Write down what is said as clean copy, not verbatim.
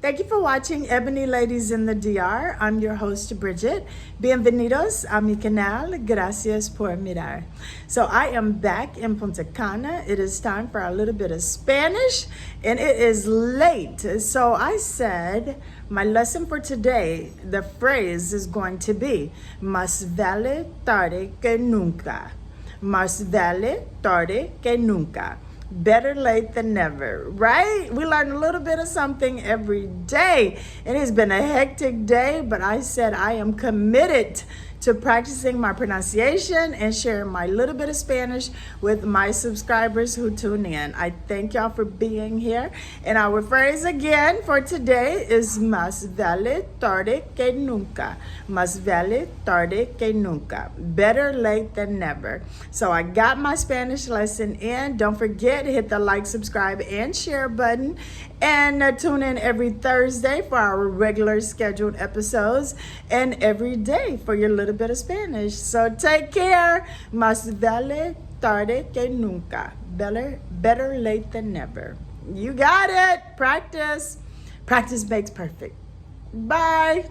Thank you for watching Ebony Ladies in the DR. I'm your host, Bridget. Bienvenidos a mi canal. Gracias por mirar. So I am back in Punta Cana. It is time for a little bit of Spanish, and it is late. So I said my lesson for today, the phrase is going to be más vale tarde que nunca. Más vale tarde que nunca. Better late than never, right? We learn a little bit of something every day. It has been a hectic day, but I said I am committed to practicing my pronunciation and sharing my little bit of Spanish with my subscribers who tune in. I thank y'all for being here. And our phrase again for today is más vale tarde que nunca. Más vale tarde que nunca. Better late than never. So I got my Spanish lesson in. Don't forget to hit the like, subscribe, and share button. And tune in every Thursday for our regular scheduled episodes and every day for your little bit of Spanish. So take care. Más vale tarde que nunca. Better late than never. You got it. Practice. Practice makes perfect. Bye.